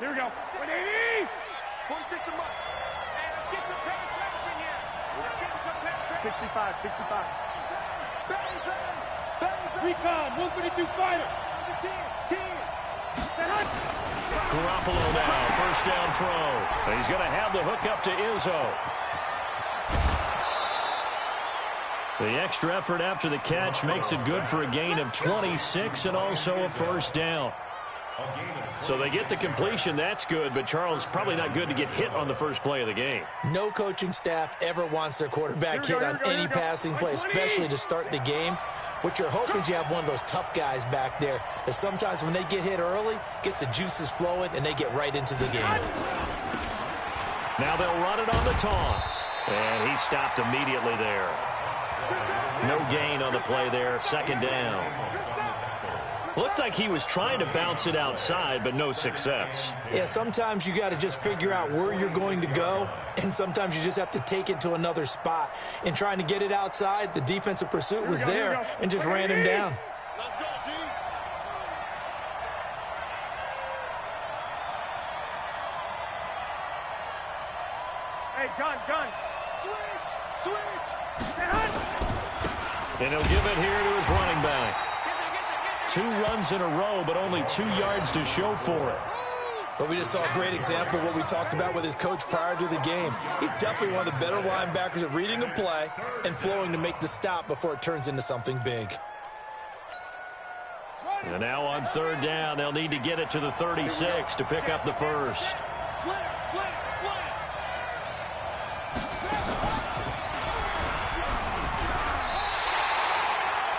Here we go. 180. 46 a month. And let's get some penetration here. Let's get some penetration. 65, 65. Bang, bang, bang, bang. Recon, 132 fighter. 10. Garoppolo now, first down throw. He's going to have the hook up to Izzo. The extra effort after the catch makes it good for a gain of 26 and also a first down. So they get the completion, that's good, but Charles, probably not good to get hit on the first play of the game. No coaching staff ever wants their quarterback hit on any passing play, especially to start the game. What you're hoping is you have one of those tough guys back there that sometimes when they get hit early, gets the juices flowing, and they get right into the game. Now they'll run it on the toss. And he stopped immediately there. No gain on the play there, second down. Looked like he was trying to bounce it outside, but no success. Yeah, sometimes you got to just figure out where you're going to go, and sometimes you just have to take it to another spot. In trying to get it outside, the defensive pursuit was there and just ran him down. Let's go, D. Hey, gun. Switch. And he'll give it here to his running back. 2 runs in a row, but only 2 yards to show for it. But we just saw a great example of what we talked about with his coach prior to the game. He's definitely one of the better linebackers at reading a play and flowing to make the stop before it turns into something big. And now on third down, they'll need to get it to the 36 to pick up the first. Slam.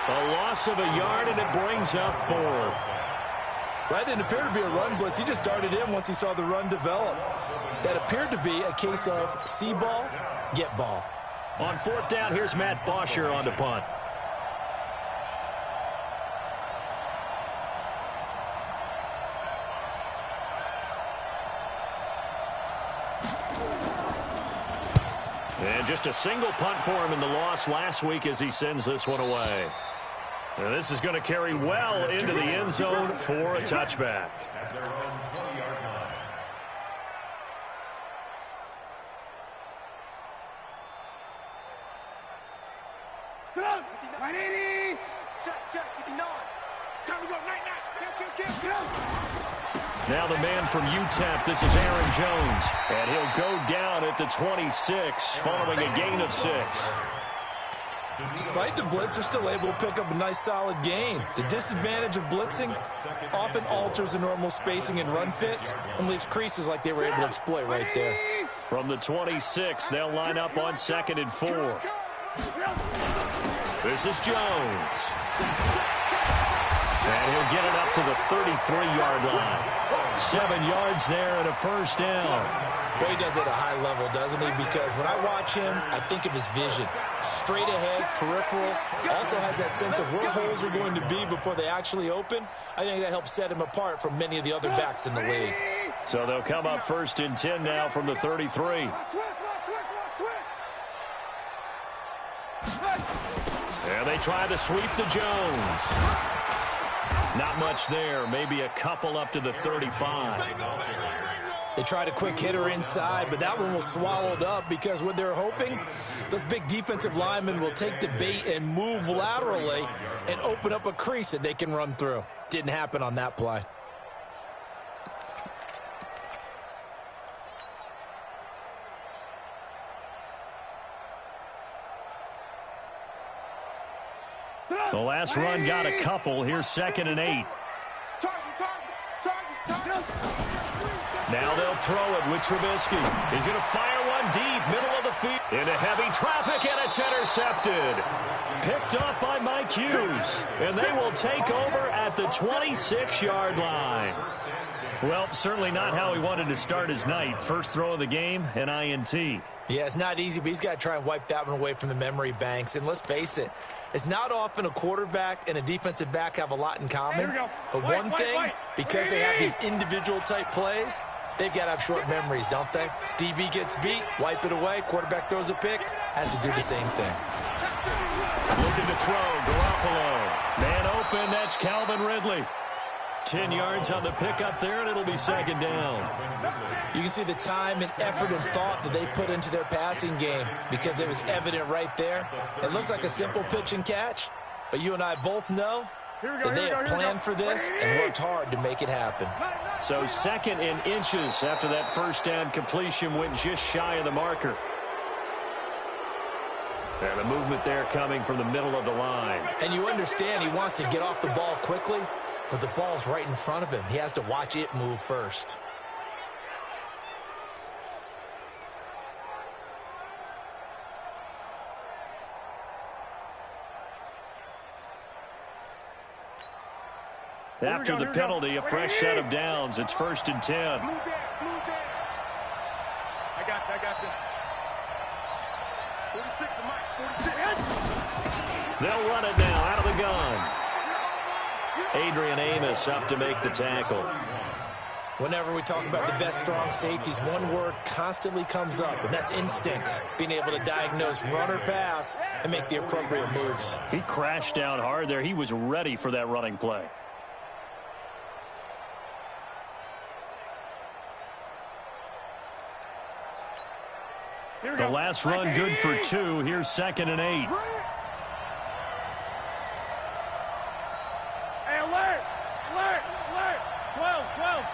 A loss of a yard, and it brings up 4th. That didn't appear to be a run blitz. He just darted in once he saw the run develop. That appeared to be a case of see ball, get ball. On 4th down, here's Matt Bosher on the punt. And just a single punt for him in the loss last week as he sends this one away. And this is going to carry well into the end zone for a touchback. Now the man from UTEP, this is Aaron Jones. And he'll go down at the 26 following a gain of 6. Despite the blitz, they're still able to pick up a nice solid gain. The disadvantage of blitzing often alters the normal spacing and run fits and leaves creases like they were able to exploit right there. From the 26, they'll line up on 2nd and 4. This is Jones. And he'll get it up to the 33-yard line. 7 yards there and a first down. Boy, he does it at a high level, doesn't he? Because when I watch him, I think of his vision. Straight ahead, peripheral. Also has that sense of where holes are going to be before they actually open. I think that helps set him apart from many of the other backs in the league. So they'll come up 1st and 10 now from the 33. And they try to sweep to Jones. Not much there. Maybe a couple up to the 35. They tried a quick hitter inside, but that one was swallowed up because what they're hoping, those big defensive linemen will take the bait and move laterally and open up a crease that they can run through. Didn't happen on that play. The last run got a couple. Here's 2nd and 8. Now they'll throw it with Trubisky. He's going to fire one deep, middle of the field. Into heavy traffic, and it's intercepted. Picked up by Mike Hughes. And they will take over at the 26-yard line. Well, certainly not how he wanted to start his night. First throw of the game, an INT. Yeah, it's not easy, but he's got to try and wipe that one away from the memory banks. And let's face it, it's not often a quarterback and a defensive back have a lot in common. But one thing, because they have these individual type plays, they've got to have short memories, don't they? DB gets beat, wipe it away, quarterback throws a pick, has to do the same thing. Looking to throw, Garoppolo. Man open, that's Calvin Ridley. 10 yards on the pickup there, and it'll be second down. You can see the time and effort and thought that they put into their passing game because it was evident right there. It looks like a simple pitch and catch, but you and I both know that they have planned for this and worked hard to make it happen. So second in inches after that first down completion went just shy of the marker. And the movement there coming from the middle of the line. And you understand he wants to get off the ball quickly, but the ball's right in front of him. He has to watch it move first. After the penalty, a fresh set of downs. It's 1st and 10. I got you. 46 to Mike, 46. They'll run it now out of the gun. Adrian Amos up to make the tackle. Whenever we talk about the best strong safeties, one word constantly comes up, and that's instinct. Being able to diagnose run or pass and make the appropriate moves. He crashed down hard there. He was ready for that running play. The last run good for 2. Here's 2nd and 8. Hey, alert! 12.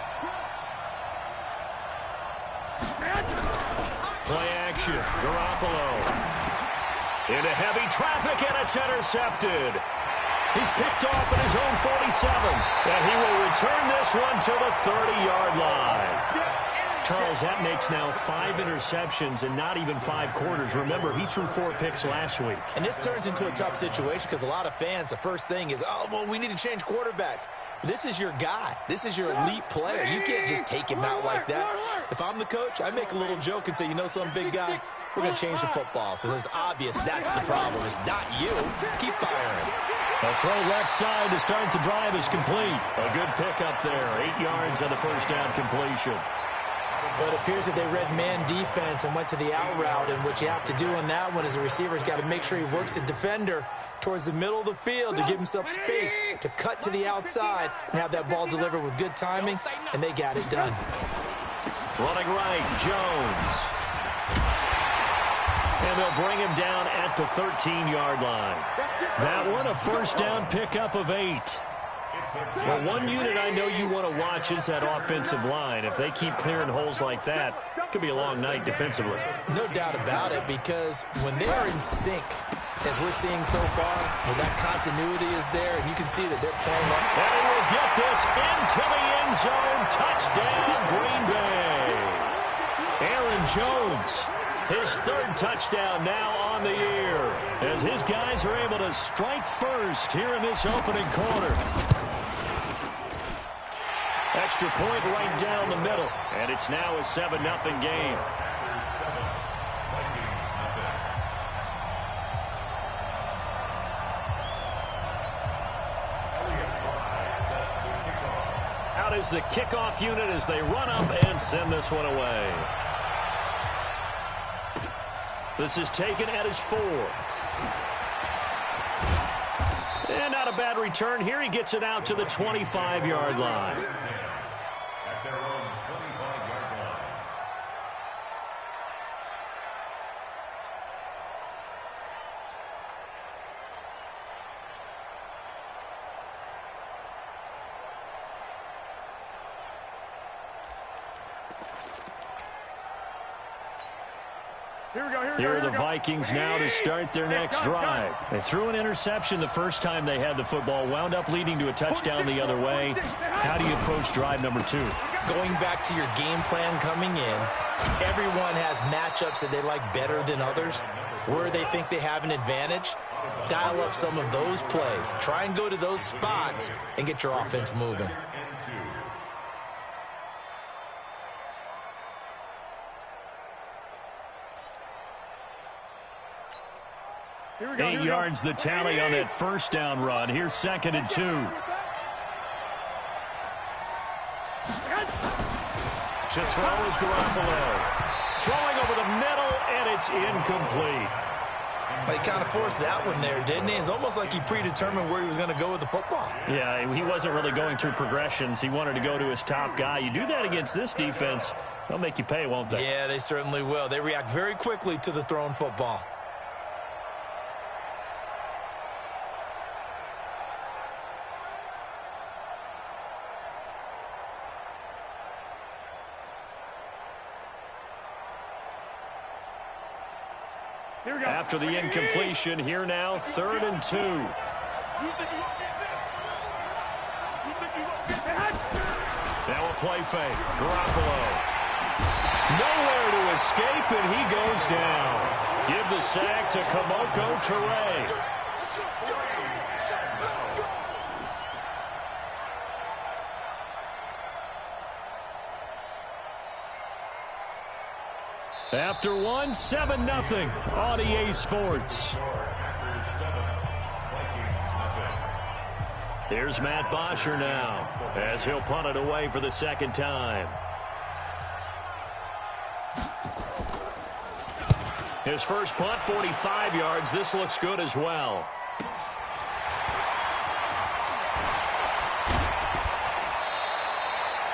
Play action. Garoppolo. Into heavy traffic, and it's intercepted. He's picked off at his own 47. And he will return this one to the 30-yard line. Charles, that makes now 5 interceptions and not even 5 quarters. Remember, he threw 4 picks last week. And this turns into a tough situation because a lot of fans, the first thing is, oh, well, we need to change quarterbacks. This is your guy. This is your elite player. You can't just take him out like that. If I'm the coach, I make a little joke and say, you know, some big guy, we're going to change the football. So it's obvious that's the problem. It's not you. Keep firing. A throw left side to start the drive is complete. A good pickup there. 8 yards on the first down completion. Well, it appears that they read man defense and went to the out route, and what you have to do on that one is the receiver's got to make sure he works the defender towards the middle of the field to give himself space to cut to the outside and have that ball delivered with good timing, and they got it done. Running right, Jones. And they'll bring him down at the 13-yard line. That one, a first down pickup of 8. Well, one unit I know you want to watch is that offensive line. If they keep clearing holes like that, it could be a long night defensively. No doubt about it, because when they are in sync, as we're seeing so far, when that continuity is there, and you can see that they're playing up. And he will get this into the end zone. Touchdown, Green Bay. Aaron Jones, his 3rd touchdown now on the year, as his guys are able to strike first here in this opening quarter. Extra point right down the middle, and it's now a 7-0 game. Out is the kickoff unit as they run up and send this one away. This is taken at his 4. And not a bad return here. He gets it out to the 25-yard line. Here are the Vikings now to start their next drive. They threw an interception the first time they had the football, wound up leading to a touchdown the other way. How do you approach drive number 2? Going back to your game plan coming in, everyone has matchups that they like better than others. Where they think they have an advantage, dial up some of those plays. Try and go to those spots and get your offense moving. Eight yards the tally on that first down run. Here's 2nd and 2. To throw is Garoppolo. Throwing over the middle, and it's incomplete. He kind of forced that one there, didn't he? It's almost like he predetermined where he was going to go with the football. Yeah, he wasn't really going through progressions. He wanted to go to his top guy. You do that against this defense, they'll make you pay, won't they? Yeah, they certainly will. They react very quickly to the thrown football. Here we go. After the incompletion, here now, 3rd and 2. Now a play fake. Garoppolo. Nowhere to escape, and he goes down. Give the sack to Kamoko Toure. After one, 7-0 on EA Sports. Here's Matt Bosher now, as he'll punt it away for the second time. His first punt, 45 yards. This looks good as well.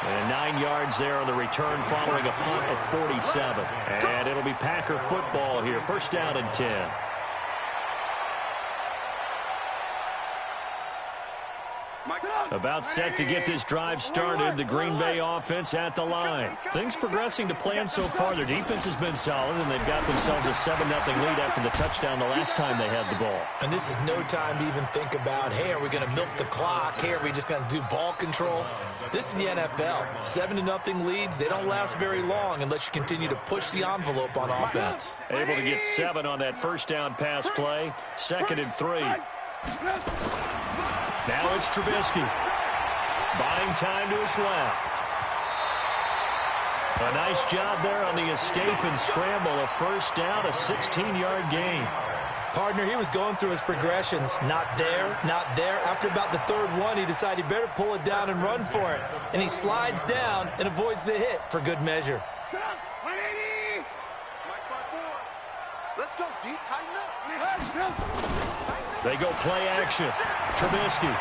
And 9 yards there on the return following a punt of 47. And it'll be Packer football here. First down and 10. About set to get this drive started. The Green Bay offense at the line. Things progressing to plan so far. Their defense has been solid, and they've got themselves a 7-0 lead after the touchdown the last time they had the ball. And this is no time to even think about, hey, are we going to milk the clock? Hey, are we just going to do ball control? This is the NFL. 7-0 leads, they don't last very long unless you continue to push the envelope on offense. Able to get 7 on that first down pass play. 2nd and 3. Now it's Trubisky. Buying time to his left. A nice job there on the escape and scramble. A first down, a 16-yard gain. Partner, he was going through his progressions. Not there, not there. After about the 3rd one, he decided he better pull it down and run for it. And he slides down and avoids the hit for good measure. 180. Let's go, D. Tighten up. They go play action. Trubisky.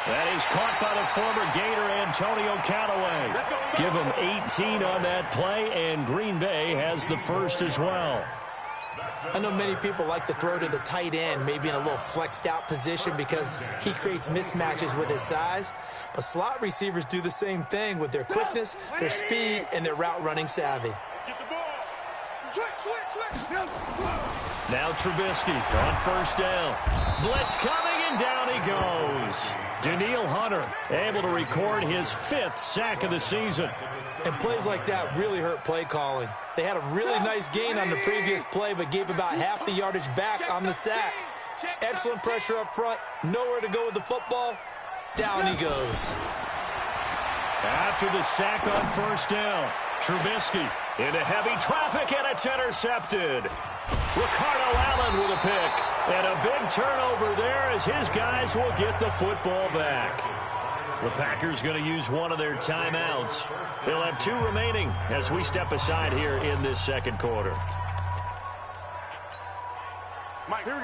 That is caught by the former Gator Antonio Callaway. Give him 18 on that play, and Green Bay has the first as well. I know many people like to throw to the tight end, maybe in a little flexed out position because he creates mismatches with his size. But slot receivers do the same thing with their quickness, their speed, and their route running savvy. Now Trubisky on first down. Blitz coming, and down he goes. Daniil Hunter able to record his 5th sack of the season. And plays like that really hurt play calling. They had a really nice gain on the previous play, but gave about half the yardage back on the sack. Excellent pressure up front. Nowhere to go with the football. Down he goes. After the sack on first down, Trubisky into heavy traffic, and it's intercepted. Ricardo Allen with a pick. And a big turnover there as his guys will get the football back. The Packers going to use one of their timeouts. They'll have 2 remaining as we step aside here in this second quarter.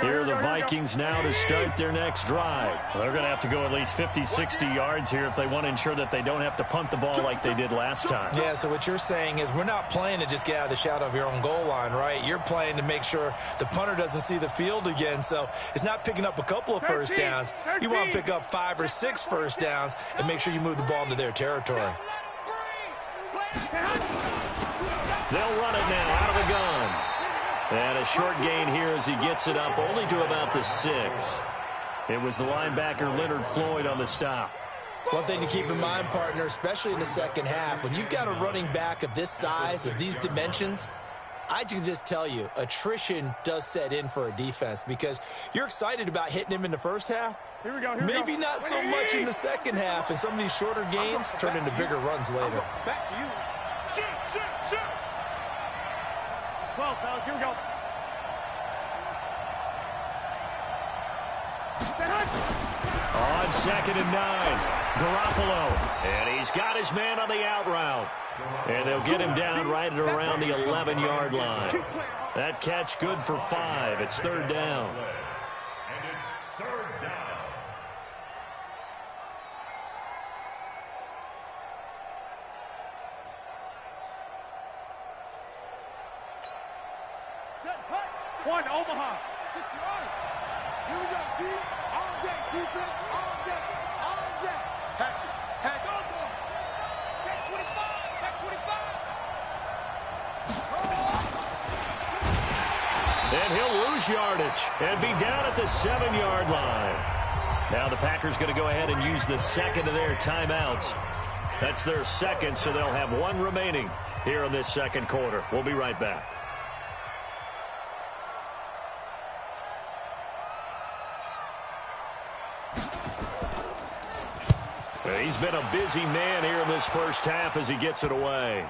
Here are the Vikings now to start their next drive. Well, they're going to have to go at least 50, 60 yards here if they want to ensure that they don't have to punt the ball like they did last time. Yeah, so what you're saying is we're not playing to just get out of the shadow of your own goal line, right? You're playing to make sure the punter doesn't see the field again. So it's not picking up a couple of first downs. You want to pick up 5 or 6 first downs and make sure you move the ball into their territory. They'll run it now out of the gun. And a short gain here as he gets it up only to about the 6. It was the linebacker Leonard Floyd on the stop. One thing to keep in mind, partner, especially in the second half, when you've got a running back of this size, of these dimensions, I can just tell you, attrition does set in for a defense because you're excited about hitting him in the first half. Here we go. Maybe not so much in the second half, and some of these shorter gains turn into bigger runs later. Back to you. Shoot. 12, fellas. Here we go. On 2nd and 9. Garoppolo. And he's got his man on the out route. And they'll get him down right at around the 11-yard line. That catch good for 5. It's third down. And it's third down. One, Omaha. 6 yards. Here we go. D all day. Defense all day. All day. Hatch it. Hatch it. Go. Check 25. Check 25. And he'll lose yardage and be down at the 7-yard line. Now the Packers going to go ahead and use the second of their timeouts. That's their second, so they'll have one remaining here in this second quarter. We'll be right back. He's been a busy man here in this first half as he gets it away.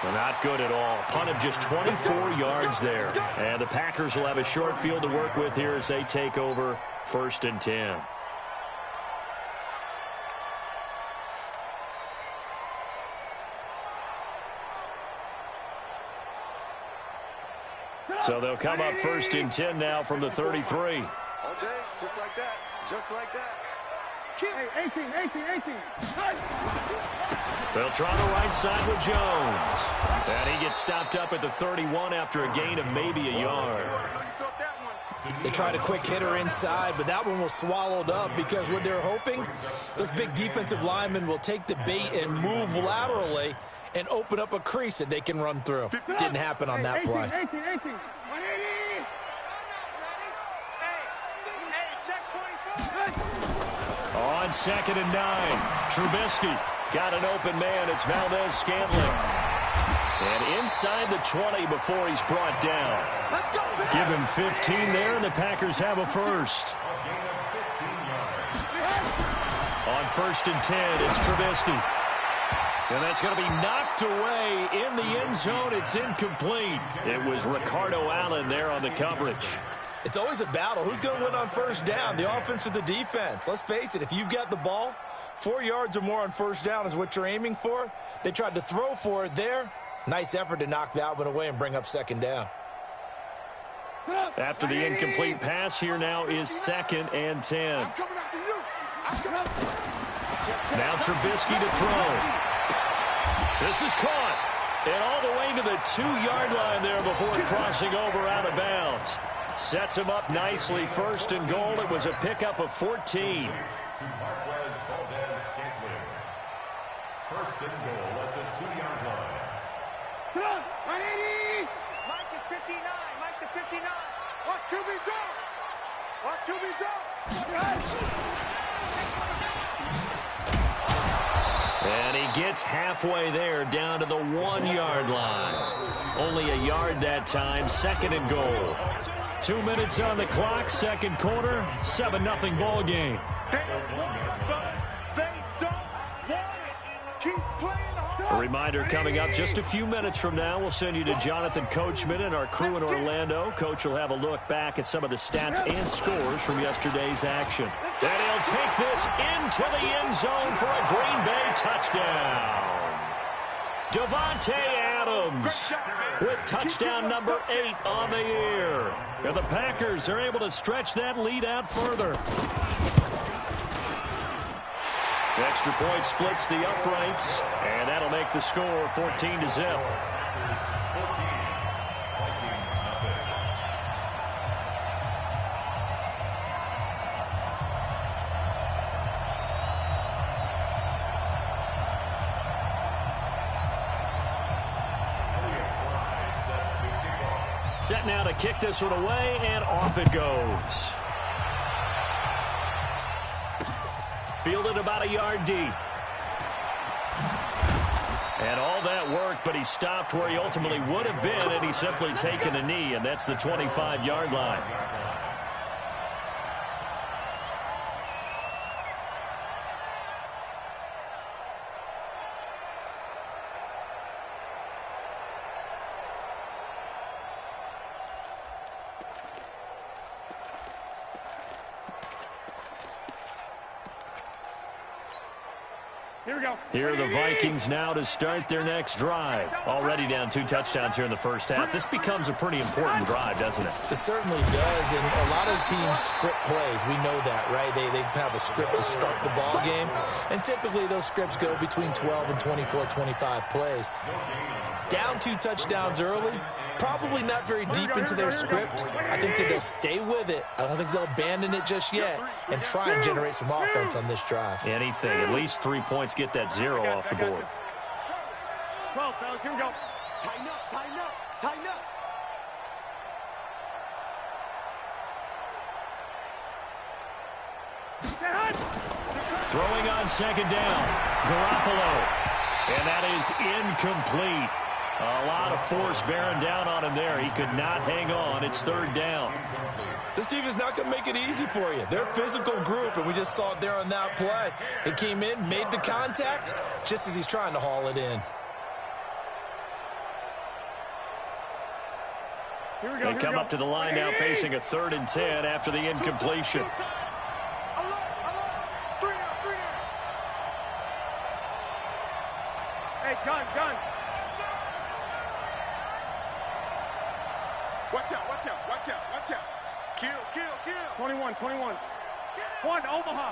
Well, not good at all. Punt of just 24 yards there. And the Packers will have a short field to work with here as they take over 1st and 10. So they'll come up 1st and 10 now from the 33. All day. Just like that. Just like that. Hey, 18. They'll try the right side with Jones. And he gets stopped up at the 31 after a gain of maybe a yard. They tried a quick hitter inside, but that one was swallowed up because what they're hoping, those big defensive linemen will take the bait and move laterally and open up a crease that they can run through. Didn't happen on that play. 18. On 2nd and 9, Trubisky got an open man. It's Valdez-Scantling. And inside the 20 before he's brought down. Give him 15 there, and the Packers have a first. On 1st and 10, it's Trubisky. And that's going to be knocked away in the end zone. It's incomplete. It was Ricardo Allen there on the coverage. It's always a battle. Who's going to win on first down, the offense or the defense? Let's face it, if you've got the ball, 4 yards or more on first down is what you're aiming for. They tried to throw for it there. Nice effort to knock that one away and bring up 2nd down. After the incomplete pass, here now is 2nd and 10. Now Trubisky to throw. This is caught. And all the way to the 2-yard line there before crossing over out of bounds. Sets him up nicely. 1st and goal. It was a pickup of 14. 1st and goal at the 2-yard line. Come on, 180. Mike is 59. Mike to 59. Watch QB drop. Watch QB drop. And he gets halfway there down to the 1-yard line. Only a yard that time. 2nd and goal. 2 minutes on the clock. Second quarter. 7-0 ball game. A reminder coming up just a few minutes from now. We'll send you to Jonathan Coachman and our crew in Orlando. Coach will have a look back at some of the stats and scores from yesterday's action. And he'll take this into the end zone for a Green Bay touchdown. Davante Adams with touchdown number 8 on the year. And the Packers are able to stretch that lead out further. The extra point splits the uprights, and that'll make the score 14-0. Set now to kick this one away, and off it goes. Fielded about a yard deep. And all that work, but he stopped where he ultimately would have been, and he's simply taken a knee, and that's the 25-yard line. Here we go. Here are the Vikings now to start their next drive. Already down 2 touchdowns here in the first half. This becomes a pretty important drive, doesn't it? It certainly does, and a lot of teams script plays. We know that, right? They have a script to start the ball game, and typically those scripts go between 12 and 24, 25 plays. Down 2 touchdowns early, probably not very deep into their script. I think that they'll stay with it. I don't think they'll abandon it just yet and try and generate some offense on this drive. Anything. At least 3 points. Get that 0 off the board. 12, fellas. Here we go. Tighten up, tighten up, tighten up. Throwing on second down. Garoppolo. And that is incomplete. A lot of force bearing down on him there. He could not hang on. It's 3rd down. This team is not going to make it easy for you. They're a physical group, and we just saw it there on that play. They came in, made the contact, just as he's trying to haul it in. Here we go. They come up to the line now facing a 3rd and 10 after the incompletion. Hey, gun. Watch out, watch out, watch out, watch out. Kill. 21. 1, Omaha.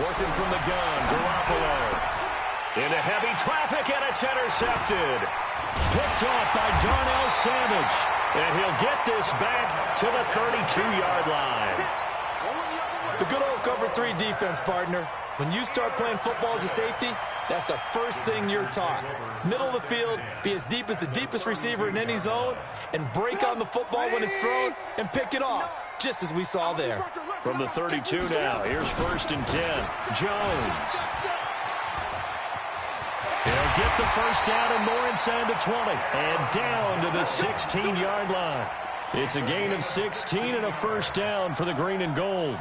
Working from the gun, Garoppolo. Into heavy traffic, and it's intercepted. Picked off by Darnell Savage. And he'll get this back to the 32-yard line. The good old cover 3 defense, partner. When you start playing football as a safety, that's the first thing you're taught. Middle of the field, be as deep as the deepest receiver in any zone, and break on the football when it's thrown and pick it off, just as we saw there. From the 32 now, here's 1st and 10. Jones. He'll get the first down and more inside the 20. And down to the 16-yard line. It's a gain of 16 and a first down for the green and gold.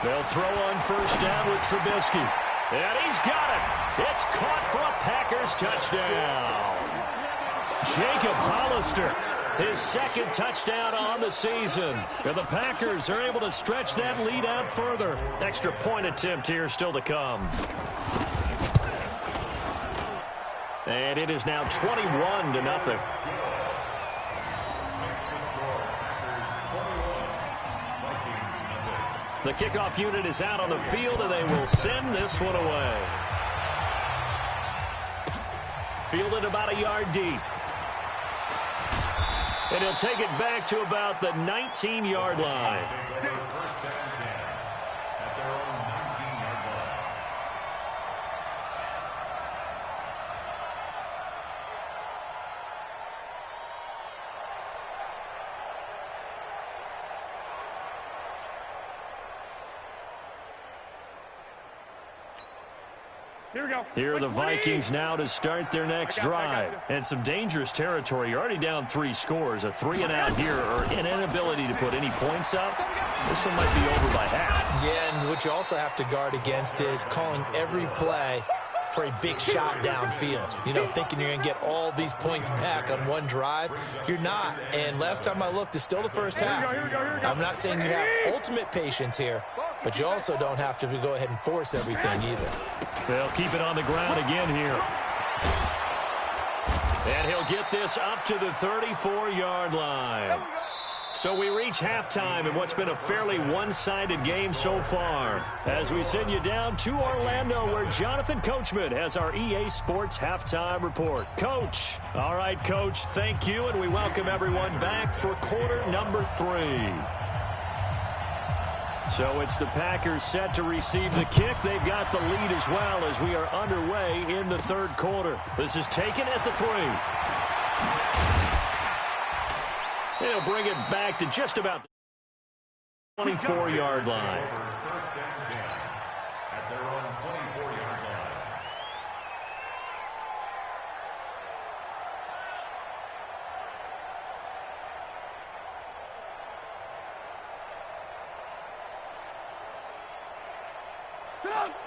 They'll throw on first down with Trubisky. And he's got it. It's caught for a Packers touchdown. Jacob Hollister, his 2nd touchdown on the season. And the Packers are able to stretch that lead out further. Extra point attempt here still to come. And it is now 21-0. The kickoff unit is out on the field, and they will send this one away. Fielded about a yard deep. And he'll take it back to about the 19-yard line. Here we go. Here are the Vikings now to start their next drive. And some dangerous territory. You're already down 3 scores. A 3-and-out here, or an inability to put any points up. This one might be over by half. Yeah, and what you also have to guard against is calling every play for a big shot downfield. You know, thinking you're going to get all these points back on one drive. You're not. And last time I looked, it's still the first half. I'm not saying you have ultimate patience here, but you also don't have to go ahead and force everything either. They'll keep it on the ground again here. And he'll get this up to the 34-yard line. So we reach halftime in what's been a fairly one-sided game so far. As we send you down to Orlando, where Jonathan Coachman has our EA Sports Halftime Report. Coach. All right, Coach, thank you, and we welcome everyone back for quarter number 3. So it's the Packers set to receive the kick. They've got the lead as well as we are underway in the 3rd quarter. This is taken at the 3. He'll bring it back to just about the 24-yard line. At their own 24-yard line.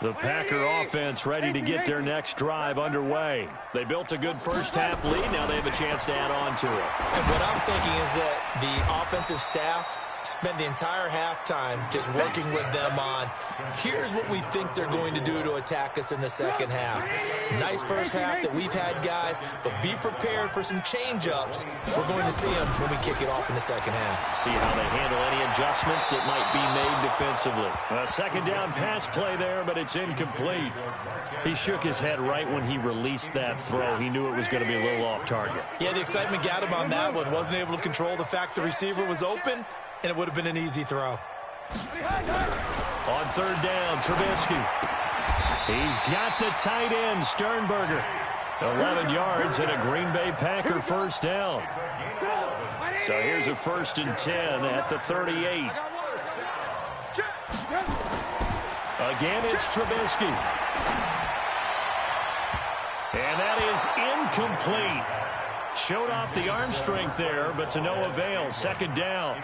The Packer offense ready to get their next drive underway. They built a good first-half lead. Now they have a chance to add on to it. And what I'm thinking is that the offensive staff spent the entire halftime just working with them on, here's what we think they're going to do to attack us in the second half. Nice first half that we've had, guys, but be prepared for some change-ups. We're going to see them when we kick it off in the second half. See how they handle any adjustments that might be made defensively. A second down pass play there, but it's incomplete. He shook his head right when he released that throw. He knew it was going to be a little off target. Yeah, the excitement got him on that one. Wasn't able to control the fact the receiver was open, and it would have been an easy throw. On third down, Trubisky. He's got the tight end, Sternberger. 11 yards and a Green Bay Packer first down. So here's a 1st and 10 at the 38. Again, it's Trubisky. And that is incomplete. Showed off the arm strength there, but to no avail. Second down.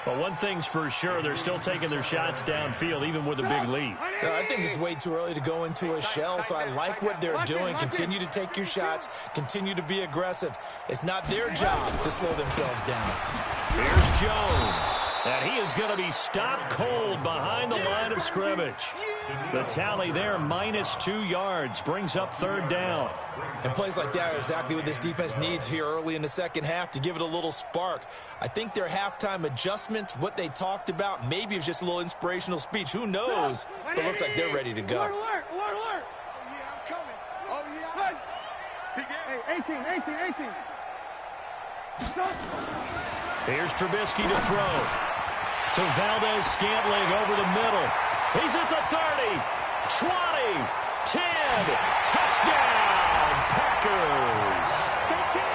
But one thing's for sure, they're still taking their shots downfield, even with a big lead. No, I think it's way too early to go into a shell, so I like what they're doing. Continue to take your shots. Continue to be aggressive. It's not their job to slow themselves down. Here's Jones. And he is going to be stopped cold behind the line of scrimmage. The tally there, -2 yards, brings up third down. And plays like that are exactly what this defense needs here early in the second half to give it a little spark. I think their halftime adjustments, what they talked about, maybe it was just a little inspirational speech. Who knows? But looks like they're ready to go. Alert, alert, alert. Oh, yeah, I'm coming. Oh, yeah. Hey, 18. Here's Trubisky to throw. To Valdez-Scantling over the middle. He's at the 30, 20, 10, touchdown, Packers.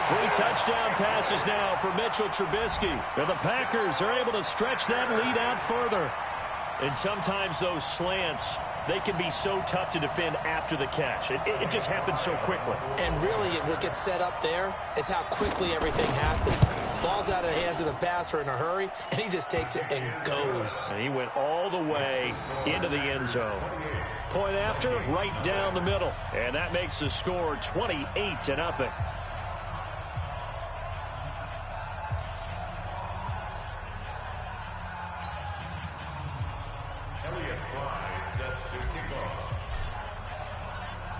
3 touchdown passes now for Mitchell Trubisky. And the Packers are able to stretch that lead out further. And sometimes those slants, they can be so tough to defend after the catch. It just happens so quickly. And really, what gets set up there is how quickly everything happens. Ball's out of the hands of the passer in a hurry, and he just takes it and goes. And he went all the way into the end zone. Point after, right down the middle. And that makes the score 28-0.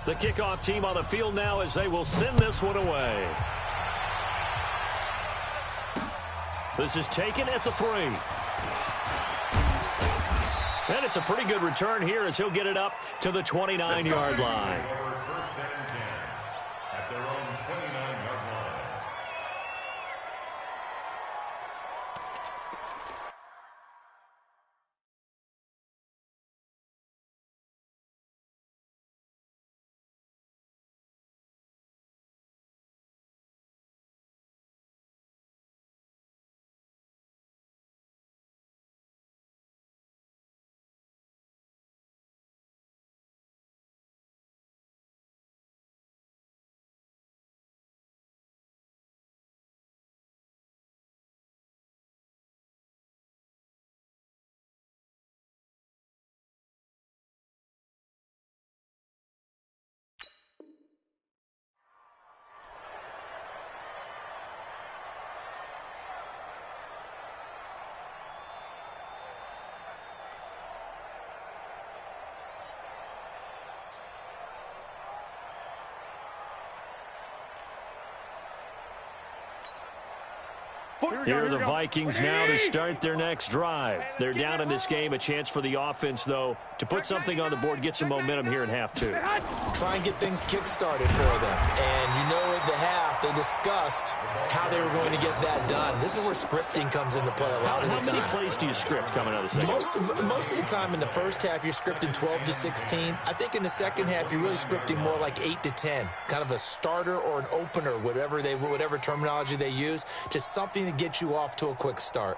The kickoff team on the field now as they will send this one away. This is taken at the 3. And it's a pretty good return here as he'll get it up to the 29-yard line. First down and 10 at their own 29-yard line. Here are the Vikings now to start their next drive. They're down in this game. A chance for the offense, though, to put something on the board, get some momentum here in half 2. Try and get things kick-started for them. And you know at the half, they discussed how they were going to get that done. This is where scripting comes into play a lot of the time. How many plays do you script coming out of the second? Most of the time in the first half, you're scripting 12 to 16. I think in the second half, you're really scripting more like 8 to 10. Kind of a starter or an opener, whatever terminology they use. Just something to get you off to a quick start.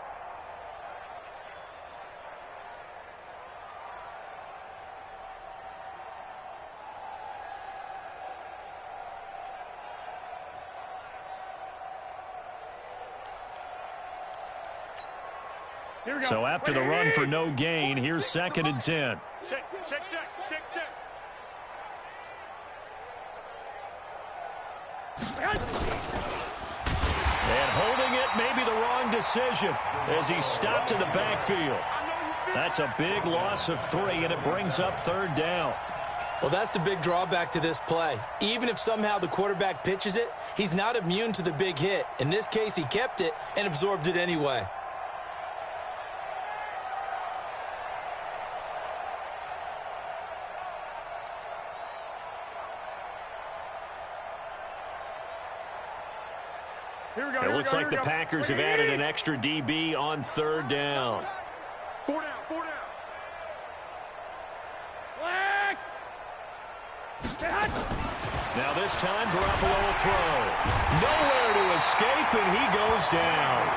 So after the run for no gain, here's 2nd and 10. Check, check, check, check, check. And holding it may be the wrong decision as he stopped in the backfield. That's a big loss of 3, and it brings up 3rd down. Well, that's the big drawback to this play. Even if somehow the quarterback pitches it, he's not immune to the big hit. In this case, he kept it and absorbed it anyway. It looks like the Packers have added an extra DB on 3rd down. 4 down, 4 down. Now this time, Garoppolo will throw. Nowhere to escape, and he goes down.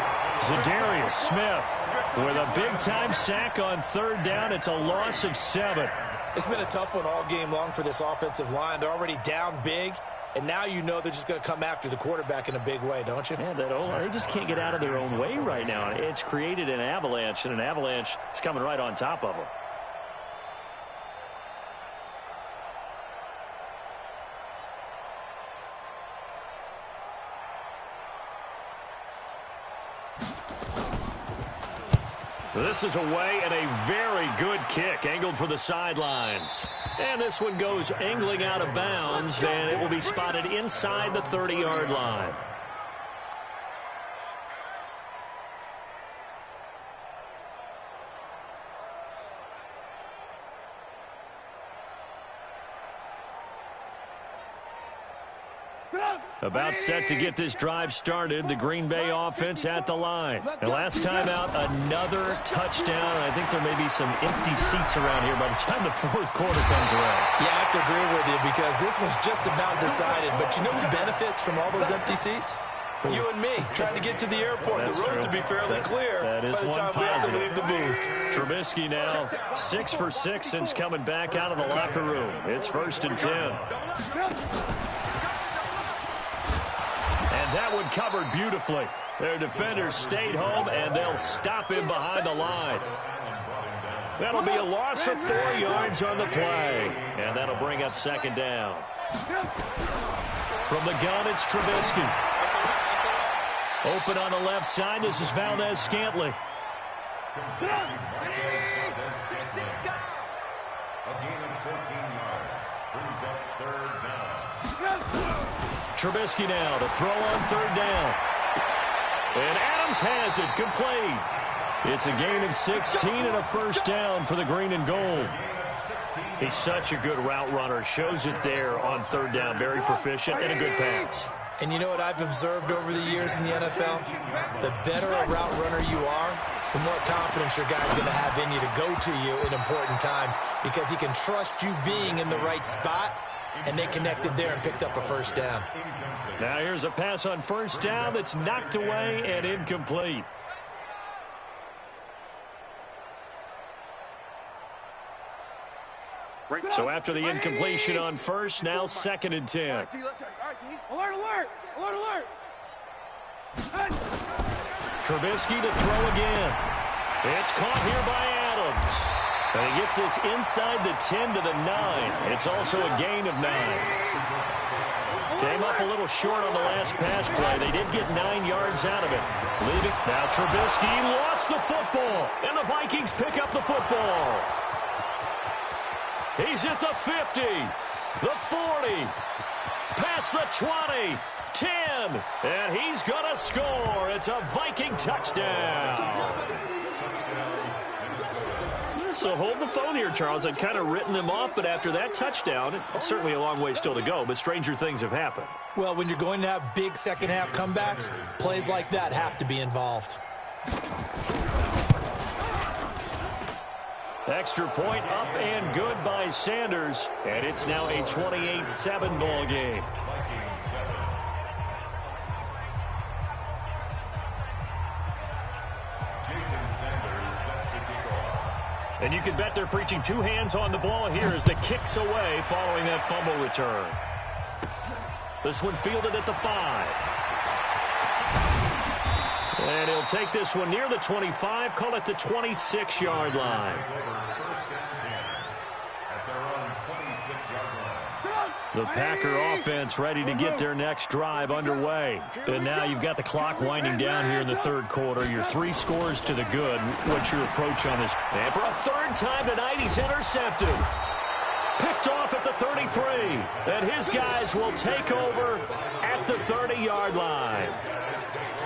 Za'Darius Smith with a big-time sack on 3rd down. It's a loss of 7. It's been a tough one all game long for this offensive line. They're already down big, and now you know they're just going to come after the quarterback in a big way, don't you? Yeah, they just can't get out of their own way right now. It's created an avalanche, and an avalanche is coming right on top of them. This is away and a very good kick angled for the sidelines. And this one goes angling out of bounds, and it will be spotted inside the 30-yard line. About set to get this drive started, the Green Bay offense at the line. And last time out, another touchdown. I think there may be some empty seats around here by the time the 4th quarter comes around. Yeah, I have to agree with you because this one's just about decided. But you know who benefits from all those empty seats? You and me, trying to get to the airport. The roads will be fairly clear by the time we have to leave the booth. Trubisky now 6 for 6 since coming back out of the locker room. It's 1st and 10. And that one covered beautifully. Their defenders stayed home, and they'll stop him behind the line. That'll be a loss of 4 yards on the play. And that'll bring up 2nd down. From the gun, it's Trubisky. Open on the left side, this is Valdez-Scantling. A gain of 14 yards brings up 3rd down. Trubisky now to throw on 3rd down. And Adams has it complete. It's a gain of 16 and a 1st down for the green and gold. He's such a good route runner. Shows it there on 3rd down. Very proficient and a good pass. And you know what I've observed over the years in the NFL? The better a route runner you are, the more confidence your guy's going to have in you to go to you in important times because he can trust you being in the right spot, and they connected there and picked up a 1st down. Now here's a pass on 1st down that's knocked away and incomplete. So after the incompletion on 1st, now 2nd and 10. Alert, alert, alert, alert. Trubisky to throw again. It's caught here by Adams. And he gets this inside the 10 to the 9. It's also a gain of 9. Came up a little short on the last pass play. They did get 9 yards out of it. Leaving. Now Trubisky lost the football. And the Vikings pick up the football. He's at the 50, the 40, past the 20, 10, and he's going to score. It's a Viking touchdown. So hold the phone here, Charles. I've kind of written them off, but after that touchdown, it's certainly a long way still to go, but stranger things have happened. Well, when you're going to have big second-half comebacks, plays like that have to be involved. Extra point up and good by Sanders, and it's now a 28-7 ball game. And you can bet they're preaching 2 hands on the ball here as the kick's away following that fumble return. This one fielded at the 5. And he'll take this one near the 25, call it the 26-yard line. The Packer offense ready to get their next drive underway. And now you've got the clock winding down here in the third quarter. You're 3 scores to the good. What's your approach on this? And for a third time tonight, he's intercepted. Picked off at the 33. And his guys will take over at the 30-yard line.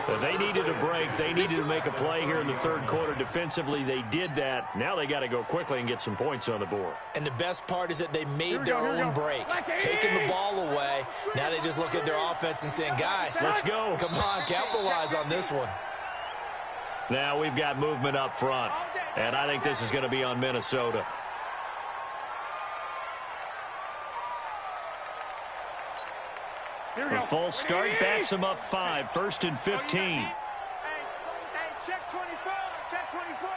But they needed a break. They needed to make a play here in the third quarter. Defensively, they did that. Now they got to go quickly and get some points on the board. And the best part is that they made their own break, taking the ball away. Now they just look at their offense and saying, guys, let's go. Come on, capitalize on this one. Now we've got movement up front, and I think this is going to be on Minnesota. A false start bats him up 5, 1st and 15. Hey, check 24, check 24.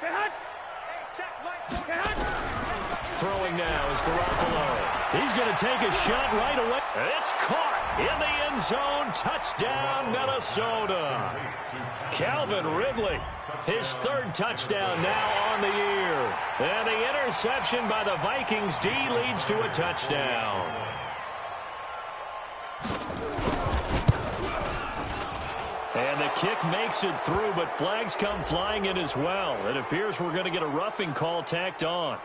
Get hot. Hey, check Mike. Get hot. Throwing now is Garoppolo. He's going to take a shot right away. It's caught in the end zone. Touchdown, Minnesota. Calvin Ridley, his 3rd touchdown now on the year. And the interception by the Vikings D leads to a touchdown. And the kick makes it through, but flags come flying in as well. It appears we're going to get a roughing call tacked on.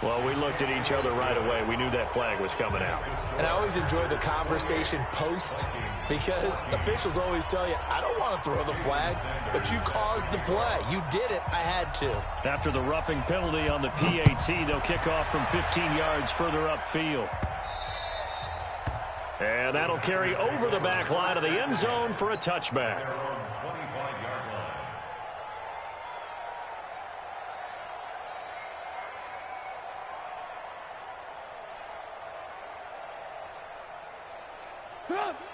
Well, we looked at each other right away. We knew that flag was coming out. And I always enjoy the conversation post, because officials always tell you, I don't want to throw the flag, but you caused the play. You did it. I had to. After the roughing penalty on the PAT, they'll kick off from 15 yards further upfield. And that'll carry over the back line of the end zone for a touchback.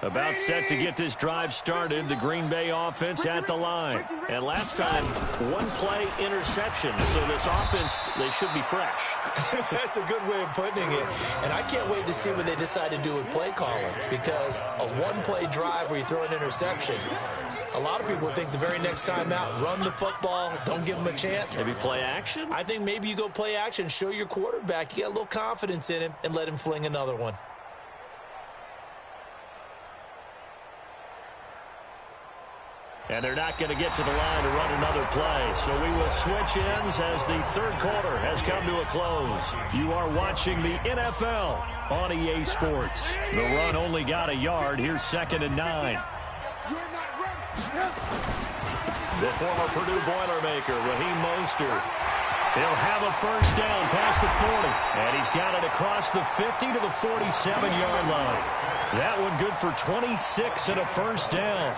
About set to get this drive started. The Green Bay offense at the line. And last time, 1-play interception. So this offense, they should be fresh. That's a good way of putting it. And I can't wait to see what they decide to do with play calling. Because a 1-play drive where you throw an interception, a lot of people think the very next time out, run the football, don't give them a chance. Maybe play action? I think maybe you go play action, show your quarterback, you get a little confidence in him, and let him fling another one. And they're not going to get to the line to run another play. So we will switch ends as the third quarter has come to a close. You are watching the NFL on EA Sports. The run only got a yard. Here's 2nd and 9. The former Purdue Boilermaker, Raheem Mostert. He'll have a first down past the 40. And he's got it across the 50 to the 47-yard line. That one good for 26 and a first down.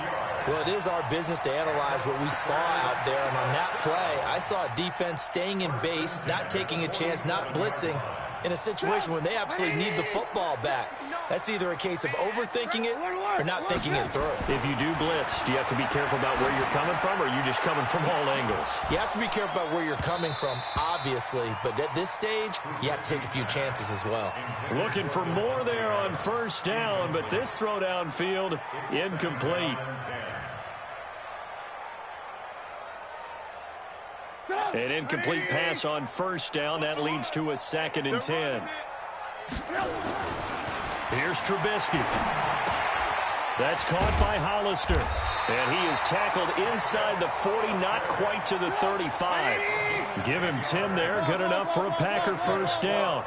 Well, it is our business to analyze what we saw out there. And on that play, I saw a defense staying in base, not taking a chance, not blitzing in a situation when they absolutely need the football back. That's either a case of overthinking it or not thinking it through. If you do blitz, do you have to be careful about where you're coming from, or are you just coming from all angles? You have to be careful about where you're coming from, obviously. But at this stage, you have to take a few chances as well. Looking for more there on first down, but this throw downfield, incomplete. An incomplete pass on first down. That leads to a 2nd and 10. Here's Trubisky. That's caught by Hollister. And he is tackled inside the 40, not quite to the 35. Give him 10 there. Good enough for a Packer first down.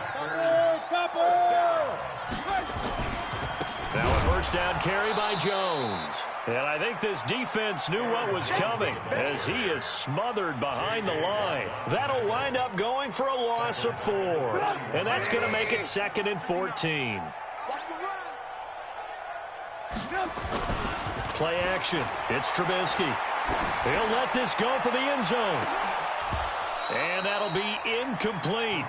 Now a first down carry by Jones. And I think this defense knew what was coming as he is smothered behind the line. That'll wind up going for a loss of 4. And that's going to make it 2nd and 14. Play action. It's Trubisky. He'll let this go for the end zone. And that'll be incomplete.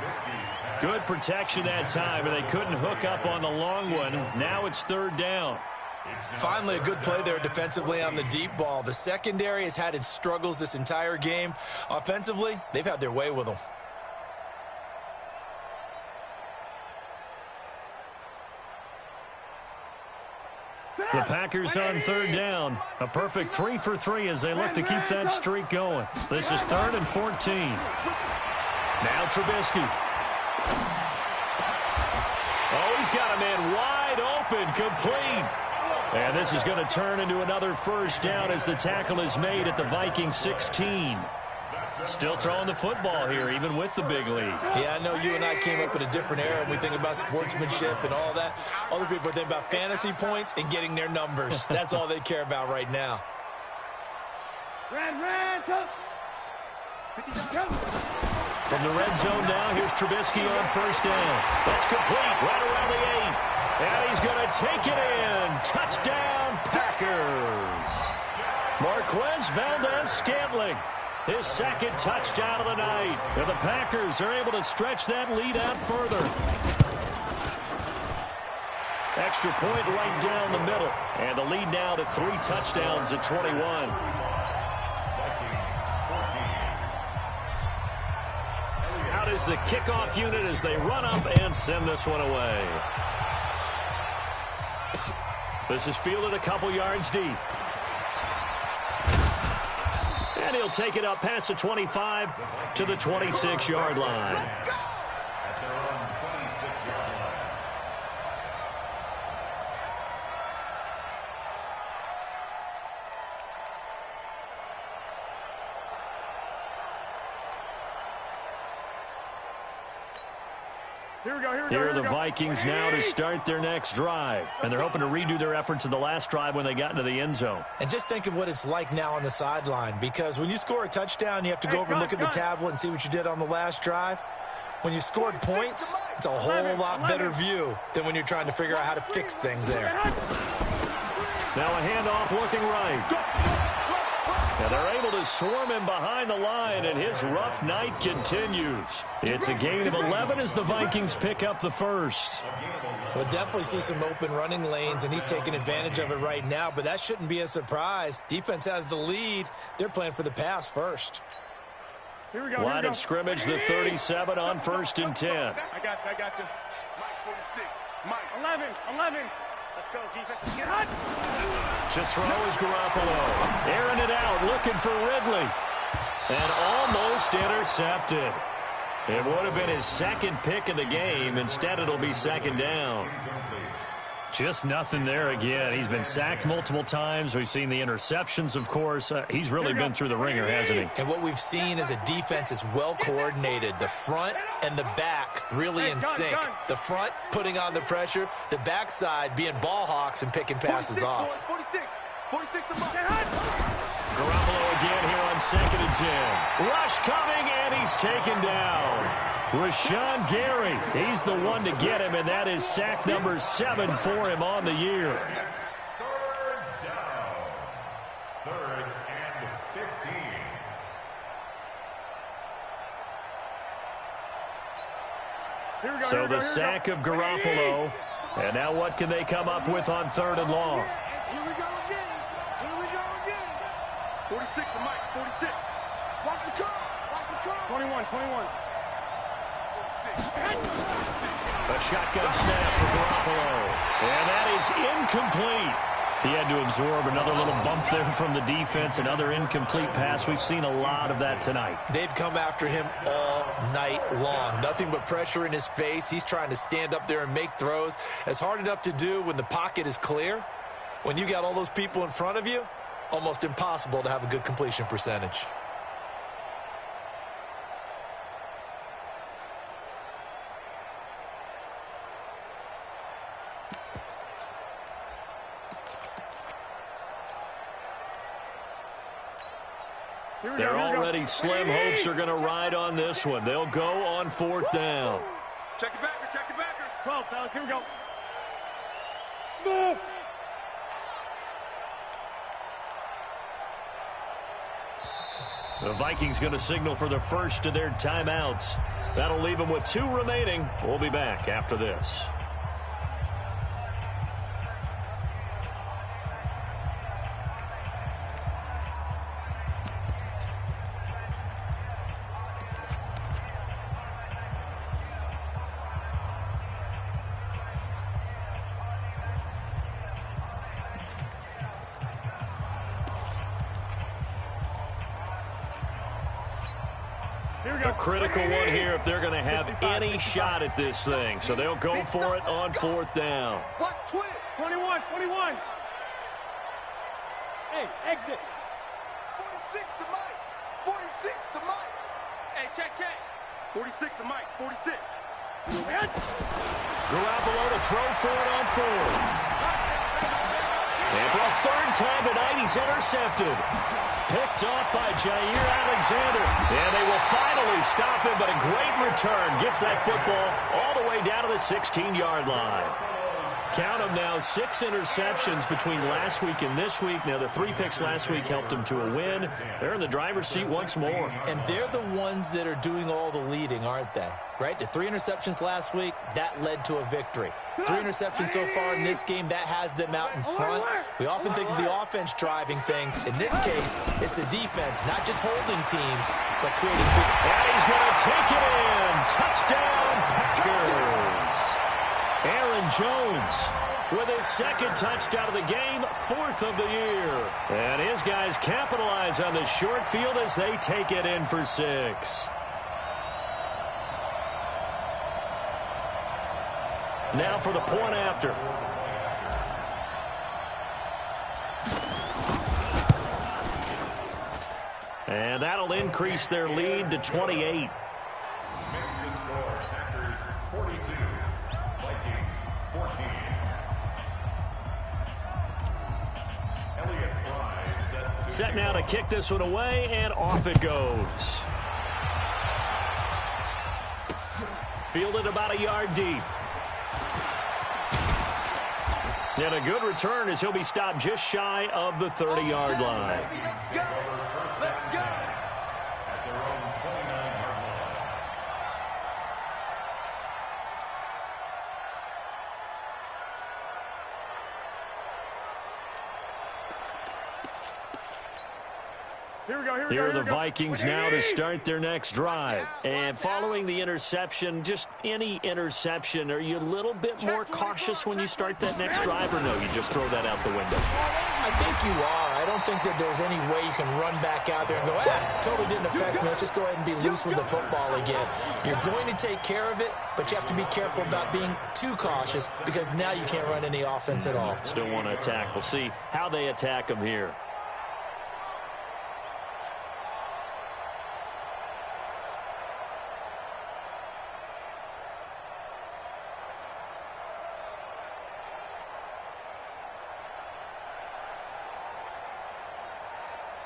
Good protection that time, and they couldn't hook up on the long one. Now it's 3rd down. Finally, a good play there defensively on the deep ball. The secondary has had its struggles this entire game. Offensively, they've had their way with them. The Packers on 3rd down. A perfect 3 for 3 as they look to keep that streak going. This is 3rd and 14. Now Trubisky. Oh, he's got a man wide open, complete. And this is going to turn into another first down as the tackle is made at the Vikings 16. Still throwing the football here, even with the big lead. Yeah, I know you and I came up in a different era when we think about sportsmanship and all that. Other people think about fantasy points and getting their numbers. That's all they care about right now. From the red zone now, here's Trubisky on first down. That's complete, right around the 8. And he's going to take it in. Touchdown, Packers. Marquez Valdez-Scantling, his second touchdown of the night. And the Packers are able to stretch that lead out further. Extra point right down the middle. And the lead now to 3 touchdowns at 21. Out is the kickoff unit as they run up and send this one away. This is fielded a couple yards deep. And he'll take it up past the 25 to the 26-yard line. At their own 26-yard line. Here are the Vikings now to start their next drive. And they're hoping to redo their efforts in the last drive when they got into the end zone. And just think of what it's like now on the sideline, because when you score a touchdown, you have to go over and look at the tablet and see what you did on the last drive. When you scored points, it's a whole lot better view than when you're trying to figure out how to fix things there. Now a handoff looking right. And they're able to swarm him behind the line, and his rough night continues. It's a gain of 11 as the Vikings pick up the first. We'll definitely see some open running lanes, and he's taking advantage of it right now, but that shouldn't be a surprise. Defense has the lead. They're playing for the pass first. Line of scrimmage, the 37 on 1st and 10. I got you. Mike 46. Mike 11. Let's go, defense. Let's get Hot. To throw is Garoppolo. Airing it out, looking for Ridley. And almost intercepted. It would have been his second pick of the game. Instead, it'll be second down. Just nothing there again. He's been sacked multiple times. We've seen the interceptions, of course. He's really been through the ringer, hasn't he? And what we've seen is a defense that's well coordinated. The front and the back really in sync. The front putting on the pressure. The backside being ball hawks and picking passes off. 46 to Mike. Garoppolo again here on 2nd and 10. Rush coming, and he's taken down. Rashawn Gary, he's the one to get him, and that is sack number 7 for him on the year. 3rd down. 3rd and 15. So the sack of Garoppolo. And now what can they come up with on 3rd and long? Here we go again. 46 to Mike. 46. Watch the curl. 21. A shotgun snap for Garoppolo. And that is incomplete. He had to absorb another little bump there from the defense, another incomplete pass. We've seen a lot of that tonight. They've come after him all night long. Nothing but pressure in his face. He's trying to stand up there and make throws. It's hard enough to do when the pocket is clear. When you got all those people in front of you, almost impossible to have a good completion percentage. They're already slim hopes are going to ride on this one. They'll go on 4th down. Check it backer. 12, Alex, here we go. Smith. The Vikings going to signal for the first of their timeouts. That'll leave them with 2 remaining. We'll be back after this. A critical one here if they're going to have any shot at this thing. So they'll go for it on 4th down. Watch twist. 21, 21. Hey, exit. 46 to Mike. 46 to Mike. Hey, check. 46 to Mike. 46. Garoppolo to throw for it on 4th. And for a 3rd time tonight, he's intercepted. Picked off by Jair Alexander. And they will finally stop him, but a great return. Gets that football all the way down to the 16-yard line. Count them now, 6 interceptions between last week and this week. Now, the 3 picks last week helped them to a win. They're in the driver's seat once more. And they're the ones that are doing all the leading, aren't they? Right? The 3 interceptions last week, that led to a victory. 3 interceptions so far in this game, that has them out in front. We often think of the offense driving things. In this case, it's the defense, not just holding teams, but creating big. And he's going to take it in. Touchdown, Packers. Aaron Jones with his 2nd touchdown of the game, 4th of the year. And his guys capitalize on the short field as they take it in for 6. Now for the point after. And that'll increase their lead to 28. Packers 42, Vikings 14. Elliott Fry Set now to kick this one away, and off it goes. Fielded about a yard deep. And a good return as he'll be stopped just shy of the 30-yard line. Let's go. Let's go. at their own 29-yard line. Here are the Vikings now to start their next drive. And following the interception, just any interception, are you a little bit more cautious when you start that next drive, or no, you just throw that out the window? I think you are. I don't think that there's any way you can run back out there and go, totally didn't affect me. Let's just go ahead and be loose with the football again. You're going to take care of it, but you have to be careful about being too cautious because now you can't run any offense at all. Still want to attack. We'll see how they attack them here.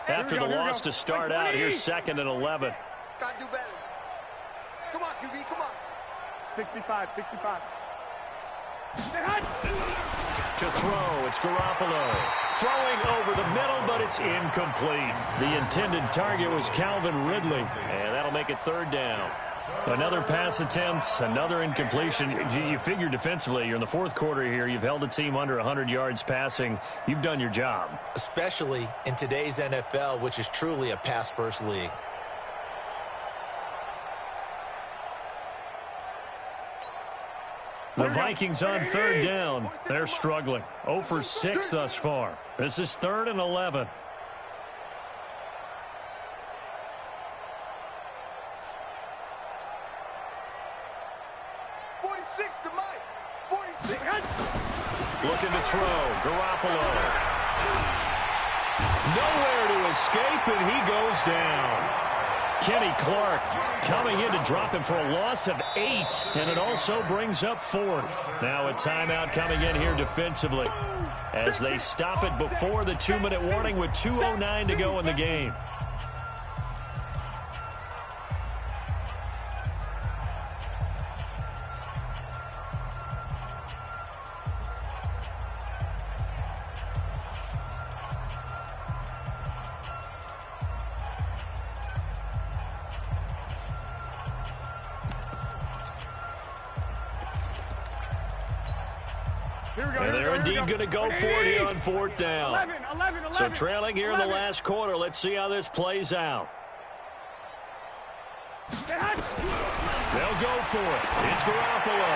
After the loss to start out, here's 2nd and 11. Gotta do better. Come on, QB, come on. 65. To throw, it's Garoppolo. Throwing over the middle, but it's incomplete. The intended target was Calvin Ridley, and that'll make it 3rd down. Another pass attempt, another incompletion. You figure defensively, you're in the 4th quarter here. You've held a team under 100 yards passing. You've done your job. Especially in today's NFL, which is truly a pass-first league. The Vikings on 3rd down. They're struggling. 0 for 6 thus far. This is 3rd and 11. Looking to throw. Garoppolo. Nowhere to escape, and he goes down. Kenny Clark coming in to drop him for a loss of 8, and it also brings up 4th. Now a timeout coming in here defensively as they stop it before the 2-minute warning with 2:09 to go in the game. And they're indeed going to go for it here on 4th down. 11. So trailing here in the last quarter. Let's see how this plays out. They'll go for it. It's Garoppolo.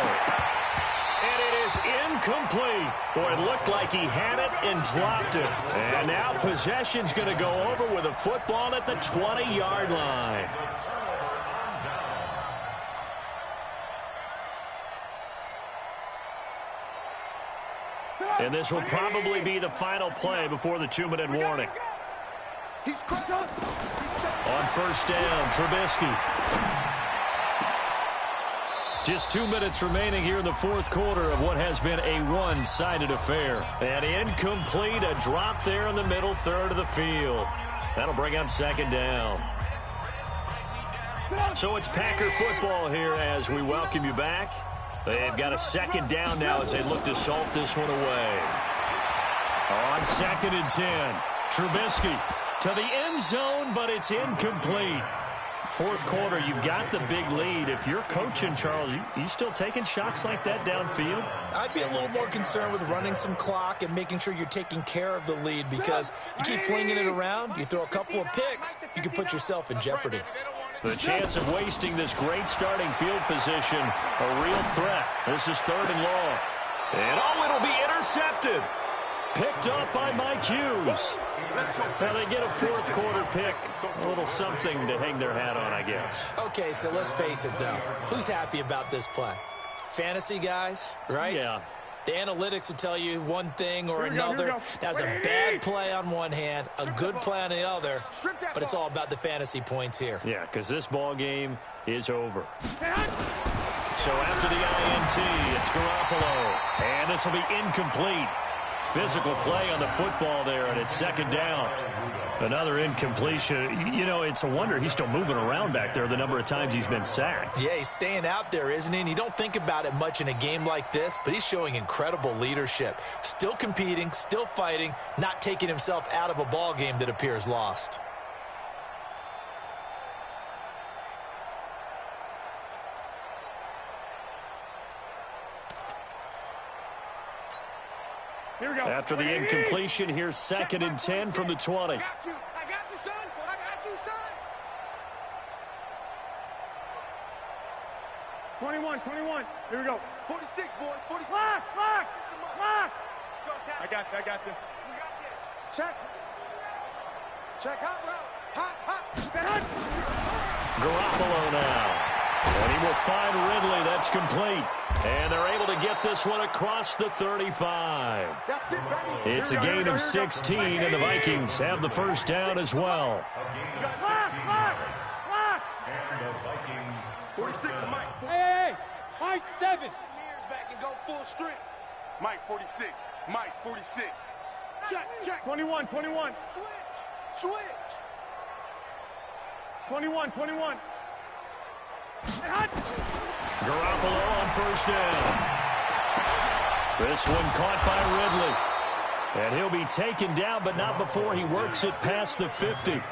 And it is incomplete. Boy, it looked like he had it and dropped it. And now possession's going to go over with a football at the 20-yard line. And this will probably be the final play before the 2-minute warning. He's cracked. On first down, Trubisky. Just 2 minutes remaining here in the fourth quarter of what has been a one-sided affair. An incomplete, a drop there in the middle third of the field. That'll bring up second down. So it's Packer football here as we welcome you back. They've got a second down now as they look to salt this one away. On 2nd and 10, Trubisky to the end zone, but it's incomplete. Fourth quarter, you've got the big lead. If you're coaching, Charles, you still taking shots like that downfield? I'd be a little more concerned with running some clock and making sure you're taking care of the lead, because you keep flinging it around, you throw a couple of picks, you can put yourself in jeopardy. The chance of wasting this great starting field position, a real threat. This is 3rd and long. And it'll be intercepted. Picked up by Mike Hughes. Now they get a fourth quarter pick. A little something to hang their hat on, I guess. Okay, so let's face it, though. Who's happy about this play? Fantasy guys, right? Yeah. The analytics will tell you one thing or another. That's a bad play on one hand, a good play on the other, but it's all about the fantasy points here. Yeah, because this ball game is over. So after the INT, it's Garoppolo. And this will be incomplete. Physical play on the football there, and it's second down. Another incompletion. You know, it's a wonder he's still moving around back there the number of times he's been sacked. Yeah, he's staying out there, isn't he? And you don't think about it much in a game like this, but he's showing incredible leadership. Still competing, still fighting, not taking himself out of a ball game that appears lost. After the incompletion, here's 2nd and 10 from the 20. I got you, son. I got you, son. 21. Here we go. 46, boy. 46. Lock. I got you. Check. Hot route. Hot. Garoppolo now. And he will find Ridley. That's complete. And they're able to get this one across the 35. That's it, baby. It's a gain of 16, and the Vikings have the first down as well. Lock. And the Vikings 46 to Mike. Hey. High 7. Years back and go full strength. Mike 46. Mike 46. Check. 21. Switch. 21. Garoppolo on first down. This one caught by Ridley. And he'll be taken down, but not before he works it past the 50.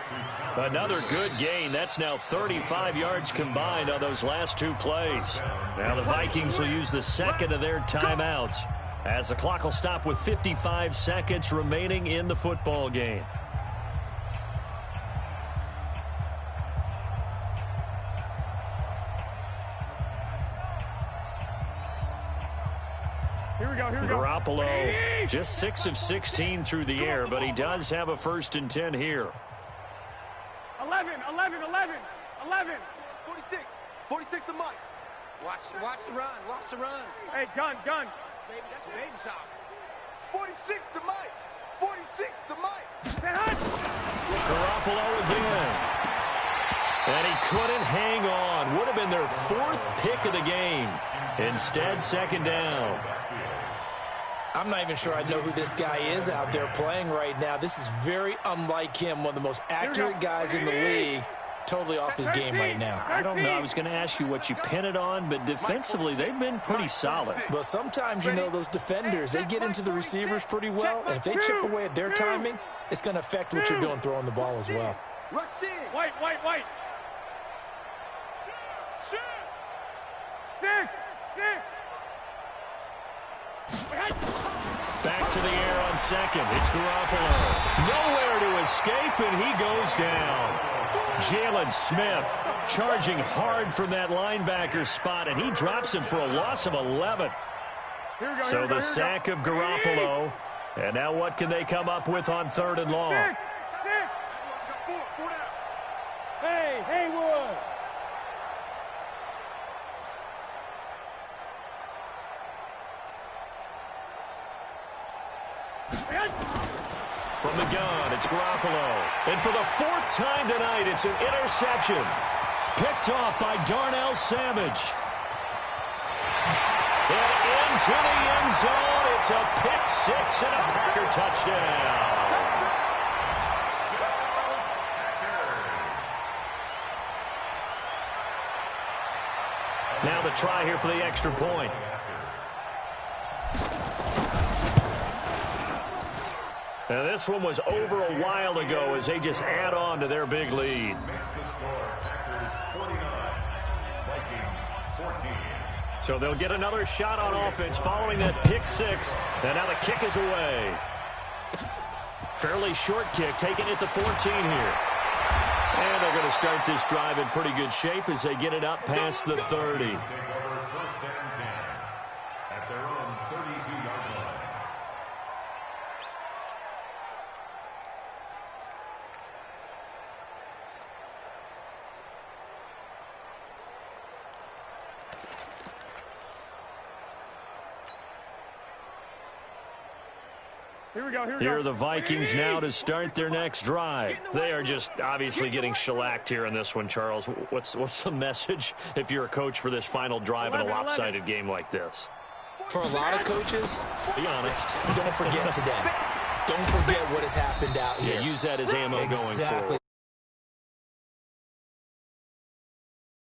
Another good gain. That's now 35 yards combined on those last two plays. Now the Vikings will use the second of their timeouts, as the clock will stop with 55 seconds remaining in the football game. Garoppolo just 6 of 16 through the air, but he does have a 1st and 10 here. 11. 46 to Mike. Watch the run. Hey, gun. Baby, that's a baby shot. 46 to Mike. 46 to Mike. Garoppolo again. And he couldn't hang on. Would have been their 4th pick of the game. Instead, 2nd down. I'm not even sure I know who this guy is out there playing right now. This is very unlike him, one of the most accurate guys in the league. Totally off his game right now. I don't know. I was going to ask you what you pin it on, but defensively, they've been pretty solid. Well, sometimes, you know, those defenders, they get into the receivers pretty well, and if they chip away at their timing, it's going to affect what you're doing throwing the ball as well. Rush in. White. Back to the air on second. It's Garoppolo. Nowhere to escape, and he goes down. Jalen Smith charging hard from that linebacker spot, and he drops him for a loss of 11. So the sack of Garoppolo. And now what can they come up with on 3rd and long? Hey, Haywood. From the gun, it's Garoppolo. And for the 4th time tonight, it's an interception. Picked off by Darnell Savage. And into the end zone, it's a pick 6 and a Packer touchdown. Now the try here for the extra point. Now this one was over a while ago as they just add on to their big lead. So they'll get another shot on offense following that pick 6. And now the kick is away. Fairly short kick, taking it to 14 here. And they're going to start this drive in pretty good shape as they get it up past the 30. Take over 1st and 10 at their own 32-yard line. Here are the Vikings now to start their next drive. They are just obviously getting shellacked here in this one, Charles. What's the message if you're a coach for this final drive in a lopsided game like this? For a lot of coaches, be honest. Don't forget today. Don't forget what has happened out here. Yeah, use that as ammo going forward.